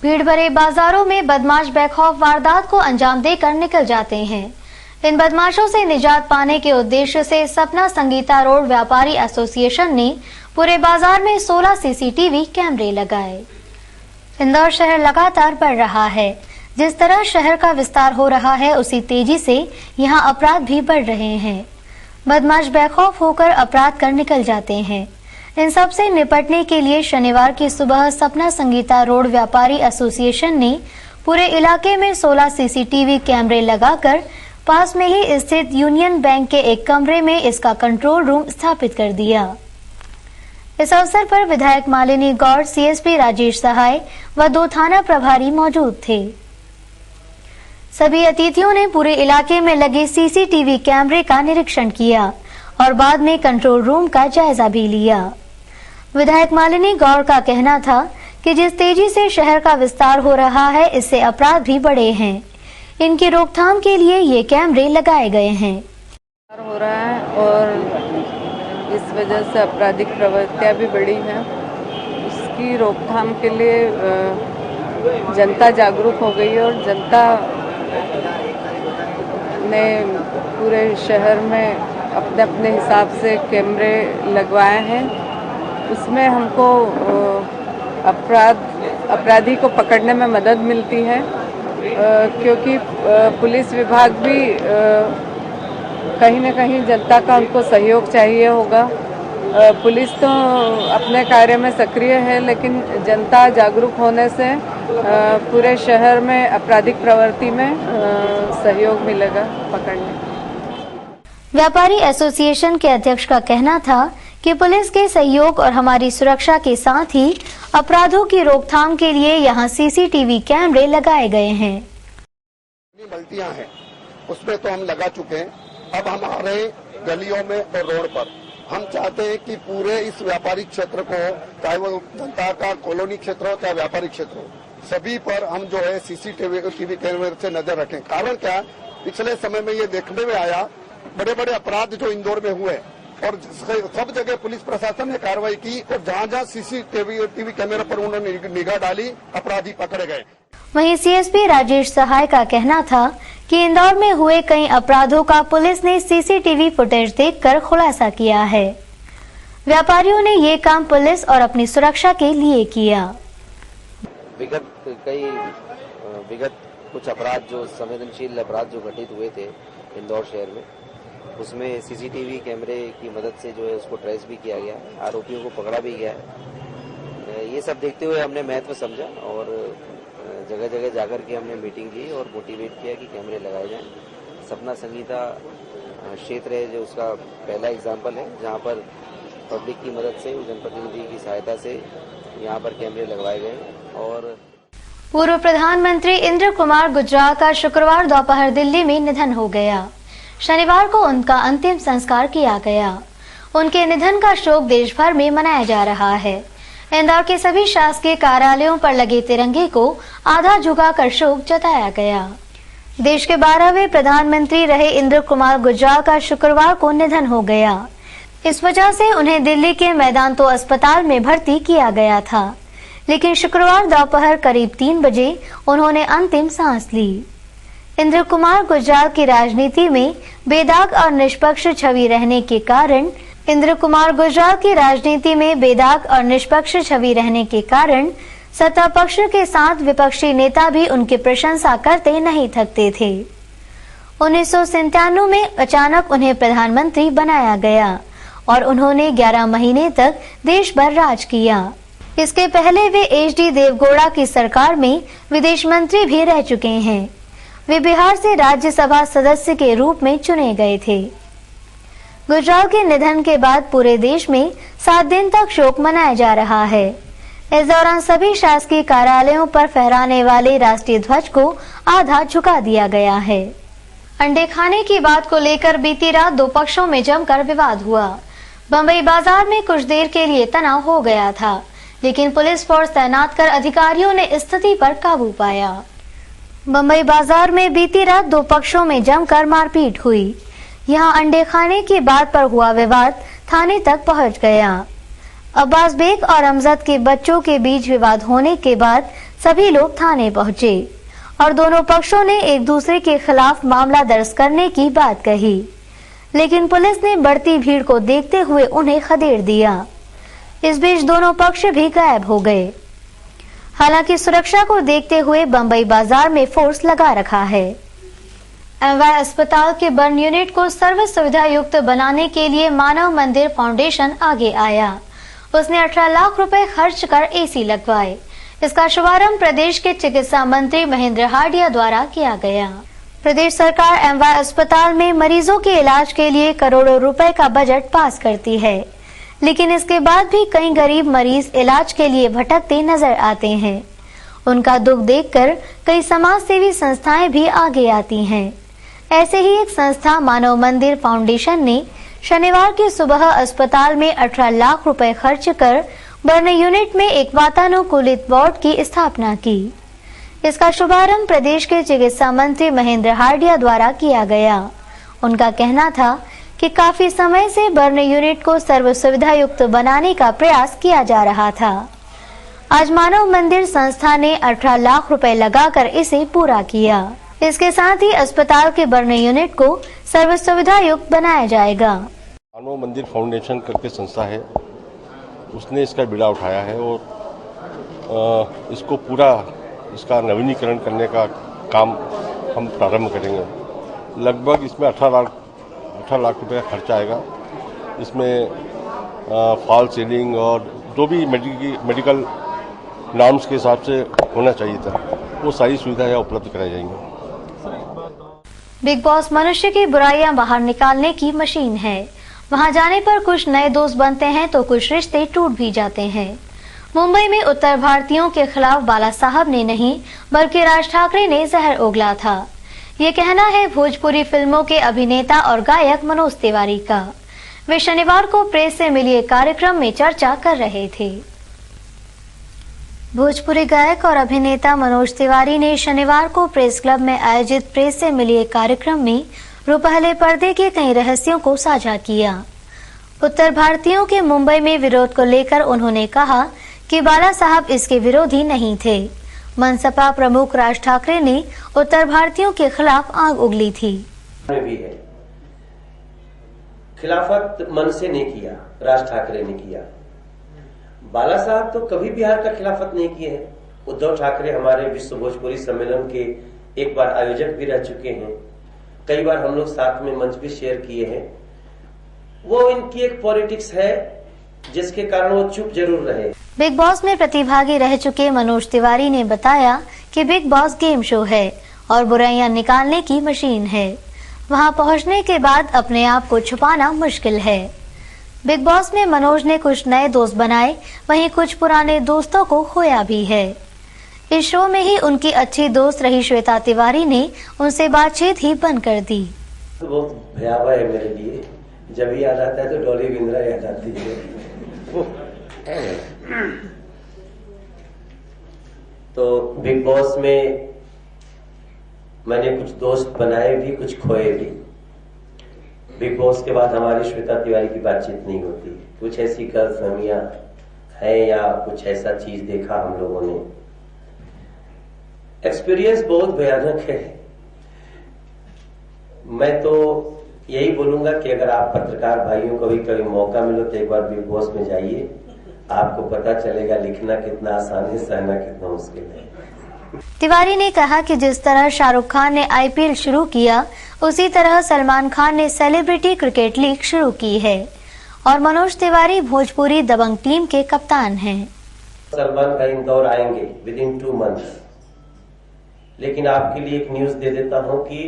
भीड़ भरे बाजारों में बदमाश बेखौफ वारदात को अंजाम देकर निकल जाते हैं। इन बदमाशों से निजात पाने के उद्देश्य से सपना संगीता रोड व्यापारी एसोसिएशन ने पूरे बाजार में 16 सीसीटीवी कैमरे लगाए। इंदौर शहर लगातार बढ़ रहा है। जिस तरह शहर का विस्तार हो रहा है, उसी तेजी से यहाँ अपराध भी बढ़ रहे हैं। बदमाश बेखौफ होकर अपराध कर निकल जाते हैं। इन सब से निपटने के लिए शनिवार की सुबह सपना संगीता रोड व्यापारी एसोसिएशन ने पूरे इलाके में 16 सीसीटीवी कैमरे लगाकर पास में ही स्थित यूनियन बैंक के एक कमरे में इसका कंट्रोल रूम स्थापित कर दिया। इस अवसर पर विधायक मालिनी गौड़, सीएसपी राजेश सहाय व 2 थाना प्रभारी मौजूद थे। सभी अतिथियों ने पूरे इलाके में लगे सीसीटीवी कैमरे का निरीक्षण किया और बाद में कंट्रोल रूम का जायजा भी लिया। विधायक मालिनी गौड़ का कहना था कि जिस तेजी से शहर का विस्तार हो रहा है, इससे अपराध भी बढ़े हैं। इनकी रोकथाम के लिए ये कैमरे लगाए गए हैं। हो रहा है और इस वजह से आपराधिक प्रवृत्तियां भी बढ़ी हैं। इसकी रोकथाम के लिए जनता जागरूक हो गई और जनता ने पूरे शहर में अपने अपने हिसाब से कैमरे लगवाए हैं। उसमें हमको अपराधी को पकड़ने में मदद मिलती है, क्योंकि पुलिस विभाग भी कहीं न कहीं जनता का उनको सहयोग चाहिए होगा। पुलिस तो अपने कार्य में सक्रिय है, लेकिन जनता जागरूक होने से पूरे शहर में आपराधिक प्रवृत्ति में सहयोग मिलेगा पकड़ने। व्यापारी एसोसिएशन के अध्यक्ष का कहना था कि पुलिस के सहयोग और हमारी सुरक्षा के साथ ही अपराधों की रोकथाम के लिए यहाँ सीसीटीवी कैमरे लगाए गए हैं। मल्टियां हैं, उसमें तो हम लगा चुके हैं। अब हमारे गलियों में और रोड पर हम चाहते हैं कि पूरे इस व्यापारिक क्षेत्र को, चाहे वो जनता का कॉलोनी क्षेत्र हो चाहे व्यापारिक क्षेत्र हो, सभी पर हम जो है सीसीटीवी कैमरे से नजर रखें। कारण क्या, पिछले समय में ये देखने में आया, बड़े बड़े अपराध जो इंदौर में हुए और सब जगह पुलिस प्रशासन ने कार्रवाई की और जहां जहां सीसीटीवी कैमरे पर उन्होंने निगाह डाली, अपराधी पकड़े गए। वहीं सीएसपी राजेश सहाय का कहना था कि इंदौर में हुए कई अपराधों का पुलिस ने सीसीटीवी फुटेज देखकर खुलासा किया है। व्यापारियों ने ये काम पुलिस और अपनी सुरक्षा के लिए किया। विगत कुछ अपराध, जो संवेदनशील अपराध जो घटित हुए थे इंदौर शहर में, उसमें सीसीटीवी कैमरे की मदद से जो है उसको ट्रेस भी किया गया, आरोपियों को पकड़ा भी गया है। ये सब देखते हुए हमने महत्व समझा और जगह जगह जाकर के हमने मीटिंग की और मोटिवेट किया कि कैमरे लगाए जाएं। सपना संगीता क्षेत्र है जो उसका पहला एग्जाम्पल है, जहां पर पब्लिक की मदद से, जनप्रतिनिधि की सहायता से यहाँ पर कैमरे लगवाए गए। और पूर्व प्रधानमंत्री इंद्र कुमार गुजराल का शुक्रवार दोपहर दिल्ली में निधन हो गया। शनिवार को उनका अंतिम संस्कार किया गया। उनके निधन का शोक देश भर में मनाया जा रहा है। इंदौर के सभी शासकीय कार्यालयों पर लगे तिरंगे को आधा झुकाकर शोक जताया गया। देश के 12वें प्रधानमंत्री रहे इंद्र कुमार गुजराल का शुक्रवार को निधन हो गया। इस वजह से उन्हें दिल्ली के मैदांतो अस्पताल में भर्ती किया गया था, लेकिन शुक्रवार दोपहर करीब 3 बजे उन्होंने अंतिम सांस ली। इंद्र कुमार गुजराल की राजनीति में बेदाग और निष्पक्ष छवि रहने के कारण सत्ता पक्ष के साथ विपक्षी नेता भी उनकी प्रशंसा करते नहीं थकते थे। 1997 में अचानक उन्हें प्रधानमंत्री बनाया गया और उन्होंने 11 महीने तक देश भर राज किया। इसके पहले वे एचडी देवगौड़ा की सरकार में विदेश मंत्री भी रह चुके हैं। वे बिहार से राज्यसभा सदस्य के रूप में चुने गए थे। गुजराल के निधन के बाद पूरे देश में 7 दिन तक शोक मनाया जा रहा है। इस दौरान सभी शासकीय कार्यालयों पर फहराने वाले राष्ट्रीय ध्वज को आधा झुका दिया गया है। अंडे खाने की बात को लेकर बीती रात 2 पक्षों में जमकर विवाद हुआ। बम्बई बाजार में कुछ देर के लिए तनाव हो गया था, लेकिन पुलिस फोर्स तैनात कर अधिकारियों ने स्थिति पर काबू पाया। बम्बई बाजार में बीती रात 2 पक्षों में जमकर मारपीट हुई। यहां अंडे खाने की बात पर हुआ विवाद थाने तक पहुंच गया। अब्बास बेग और अमजद के बच्चों के बीच विवाद होने के बाद सभी लोग थाने पहुंचे और दोनों पक्षों ने एक दूसरे के खिलाफ मामला दर्ज करने की बात कही, लेकिन पुलिस ने बढ़ती भीड़ को देखते हुए उन्हें खदेड़ दिया। इस बीच दोनों पक्ष भी गायब हो गए। हालांकि सुरक्षा को देखते हुए बंबई बाजार में फोर्स लगा रखा है। एमवाय अस्पताल के बर्न यूनिट को सर्व सुविधा युक्त बनाने के लिए मानव मंदिर फाउंडेशन आगे आया। उसने 18 लाख रुपए खर्च कर एसी लगवाए। इसका शुभारंभ प्रदेश के चिकित्सा मंत्री महेंद्र हार्डिया द्वारा किया गया। प्रदेश सरकार एमवाय अस्पताल में मरीजों के इलाज के लिए करोड़ों रुपए का बजट पास करती है, लेकिन इसके बाद भी कई गरीब मरीज इलाज के लिए भटकते नजर आते हैं। उनका दुख देखकर कई समाज सेवी संस्थाएं भी आगे आती हैं। ऐसे ही एक संस्था मानव मंदिर फाउंडेशन ने शनिवार की सुबह अस्पताल में 18 लाख रुपए खर्च कर बर्न यूनिट में एक वातानुकूलित वार्ड की स्थापना की। इसका शुभारंभ प्रदेश के चिकित्सा मंत्री महेंद्र हार्डिया द्वारा किया गया। उनका कहना था कि काफी समय से बर्न यूनिट को सर्व सुविधा युक्त बनाने का प्रयास किया जा रहा था। आज मानव मंदिर संस्था ने 18 लाख रुपए लगाकर इसे पूरा किया। इसके साथ ही अस्पताल के बर्न यूनिट को सर्व सुविधा युक्त बनाया जाएगा। मानव मंदिर फाउंडेशन करके संस्था है, उसने इसका बीड़ा उठाया है और इसको पूरा इसका नवीनीकरण करने का काम हम प्रारंभ करेंगे। लगभग इसमें 18 लाख रुपए का खर्चा आएगा। इसमें फॉल सीलिंग और जो भी मेडिकल नॉर्म्स के हिसाब से होना चाहिए था, वो सारी सुविधाएं उपलब्ध कराई जाएंगी। बिग बॉस मनुष्य की बुराइयां बाहर निकालने की मशीन है। वहां जाने पर कुछ नए दोस्त बनते हैं तो कुछ रिश्ते टूट भी जाते हैं। मुंबई में उत्तर भारतीयों के खिलाफ बाला साहब ने नहीं बल्कि राज ठाकरे ने जहर उगला था। ये कहना है भोजपुरी फिल्मों के अभिनेता और गायक मनोज तिवारी का। वे शनिवार को प्रेस से मिली एक कार्यक्रम में चर्चा कर रहे थे। भोजपुरी गायक और अभिनेता मनोज तिवारी ने शनिवार को प्रेस क्लब में आयोजित प्रेस से मिली एक कार्यक्रम में रुपहले पर्दे के कई रहस्यों को साझा किया। उत्तर भारतीयों के मुंबई में विरोध को लेकर उन्होंने कहा कि बाला साहब इसके विरोधी नहीं थे। मनसपा प्रमुख राज ठाकरे ने उत्तर भारतीयों के खिलाफ आग उगली थी। भी है, खिलाफत मन से नहीं किया, राज ठाकरे ने किया। बाला साहब तो कभी बिहार का खिलाफत नहीं किए हैं। उद्धव ठाकरे हमारे विश्व भोजपुरी सम्मेलन के एक बार आयोजक भी रह चुके हैं। कई बार हम लोग साथ में मंच भी शेयर किए हैं। वो इनकी एक पॉलिटिक्स है जिसके कारण वो चुप जरूर रहे। बिग बॉस में प्रतिभागी रह चुके मनोज तिवारी ने बताया कि बिग बॉस गेम शो है और बुराइयां निकालने की मशीन है। वहां पहुंचने के बाद अपने आप को छुपाना मुश्किल है। बिग बॉस में मनोज ने कुछ नए दोस्त बनाए, वहीं कुछ पुराने दोस्तों को खोया भी है। इस शो में ही उनकी अच्छी दोस्त रही श्वेता तिवारी ने उनसे बातचीत ही बंद कर दी। बहुत भयावह है मेरे लिए, जब याद आता है तो डॉली बिंद्रा याद आती है। तो बिग बॉस में मैंने कुछ दोस्त बनाए भी, कुछ खोए भी। बिग बॉस के बाद हमारी श्वेता तिवारी की बातचीत नहीं होती। कुछ ऐसी गलतफहमियां हैं या कुछ ऐसा चीज देखा हम लोगों ने। एक्सपीरियंस बहुत भयानक है। मैं तो यही बोलूंगा कि अगर आप पत्रकार भाइयों को भी कभी मौका मिले तो एक बार बिग बॉस में जाइए, आपको पता चलेगा लिखना कितना आसान है, सहना कितना मुश्किल है। तिवारी ने कहा कि जिस तरह शाहरुख खान ने आईपीएल शुरू किया, उसी तरह सलमान खान ने सेलिब्रिटी क्रिकेट लीग शुरू की है और मनोज तिवारी भोजपुरी दबंग टीम के कप्तान हैं। सलमान भाई इंदौर आएंगे विदिन 2 मंथ्स। लेकिन आपके लिए एक न्यूज दे देता हूं कि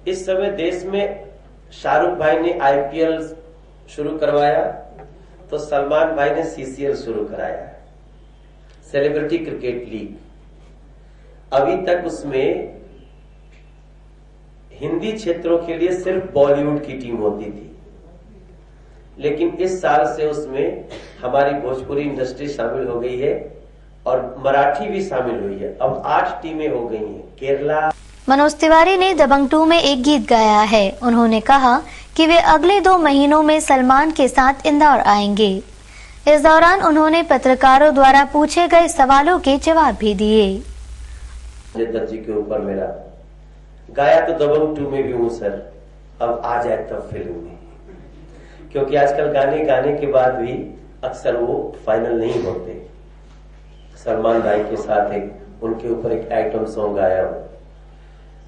इस समय देश में शाहरुख भाई ने आईपीएल शुरू करवाया तो सलमान भाई ने सीसीएल शुरू कराया, सेलिब्रिटी क्रिकेट लीग। अभी तक उसमें हिंदी क्षेत्रों के लिए सिर्फ बॉलीवुड की टीम होती थी, लेकिन इस साल से उसमें हमारी भोजपुरी इंडस्ट्री शामिल हो गई है और मराठी भी शामिल हुई है। अब 8 टीमें हो गई हैं। केरला। मनोज तिवारी ने दबंग 2 में एक गीत गाया है। उन्होंने कहा कि वे अगले 2 महीनों में सलमान के साथ इंदौर आएंगे। इस दौरान उन्होंने पत्रकारों द्वारा पूछे गए सवालों के जवाब भी दिए। दत्त जी के ऊपर मेरा गाया तो दबंग 2 में भी हूँ सर, अब आ जाए तब फिल्म में, क्योंकि आजकल गाने के बाद भी अक्सर वो फाइनल नहीं होते। सलमान भाई के साथ एक उनके ऊपर एक आइटम सॉन्ग आया,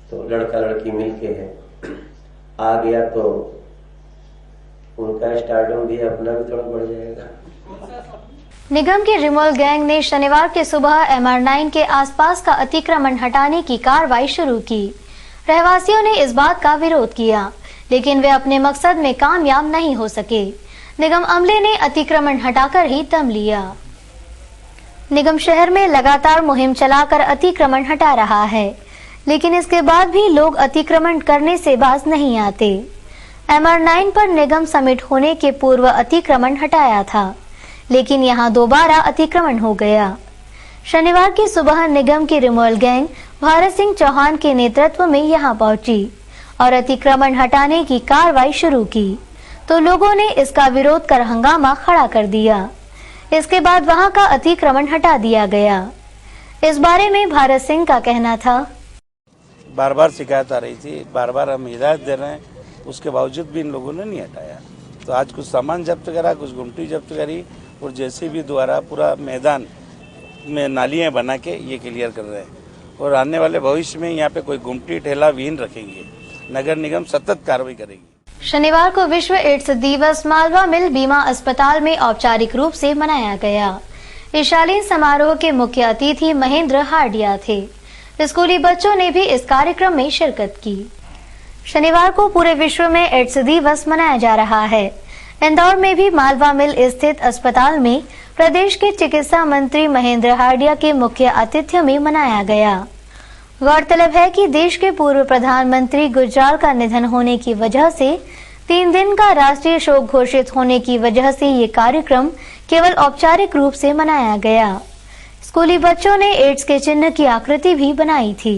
तो लड़का लड़की मिलके है, आ गया तो उनका स्टारडम भी अपना भी थोड़ा बढ़ जाएगा। निगम की रिमोल गैंग ने शनिवार की सुबह MR9 के आसपास का अतिक्रमण हटाने की कार्रवाई शुरू की। रहवासियों ने इस बात का विरोध किया, लेकिन वे अपने मकसद में कामयाब नहीं हो सके। निगम अमले ने अतिक्रमण हटाकर ही दम लिया। निगम शहर में लगातार मुहिम चलाकर अतिक्रमण हटा रहा है, लेकिन इसके बाद भी लोग अतिक्रमण करने से बाज नहीं आते। MR9 पर निगम समिट होने के पूर्व अतिक्रमण हटाया था, लेकिन यहां दोबारा अतिक्रमण हो गया। शनिवार की सुबह निगम की रिमोल गैंग भारत सिंह चौहान के नेतृत्व में यहां पहुंची और अतिक्रमण हटाने की कार्रवाई शुरू की, तो लोगों ने इसका विरोध कर हंगामा खड़ा कर दिया। इसके बाद वहां का अतिक्रमण हटा दिया गया। इस बारे में भारत सिंह का कहना था, बार बार शिकायत आ रही थी, बार बार हम हिदायत दे रहे हैं, उसके बावजूद भी इन लोगों ने नहीं हटाया। तो आज कुछ सामान जब्त करा, कुछ गुमटी जब्त करी और जेसीबी द्वारा पूरा मैदान में नालियां बना के ये क्लियर कर रहे हैं। और आने वाले भविष्य में यहाँ पे कोई गुमटी ठेला विहीन रखेंगे। नगर निगम सतत कार्रवाई करेगी। शनिवार को विश्व एड्स दिवस मालवा मिल बीमा अस्पताल में औपचारिक रूप से मनाया गया। इस शालीन समारोह के मुख्य अतिथि महेंद्र हार्डिया थे। स्कूली बच्चों ने भी इस कार्यक्रम में शिरकत की। शनिवार को पूरे विश्व में एड्स दिवस मनाया जा रहा है। इंदौर में भी मालवा मिल स्थित अस्पताल में प्रदेश के चिकित्सा मंत्री महेंद्र हार्डिया के मुख्य आतिथ्य में मनाया गया। गौरतलब है कि देश के पूर्व प्रधानमंत्री गुजराल का निधन होने की वजह से 3 दिन का राष्ट्रीय शोक घोषित होने की वजह से ये कार्यक्रम केवल औपचारिक रूप से मनाया गया। स्कूली बच्चों ने एड्स के चिन्ह की आकृति भी बनाई थी।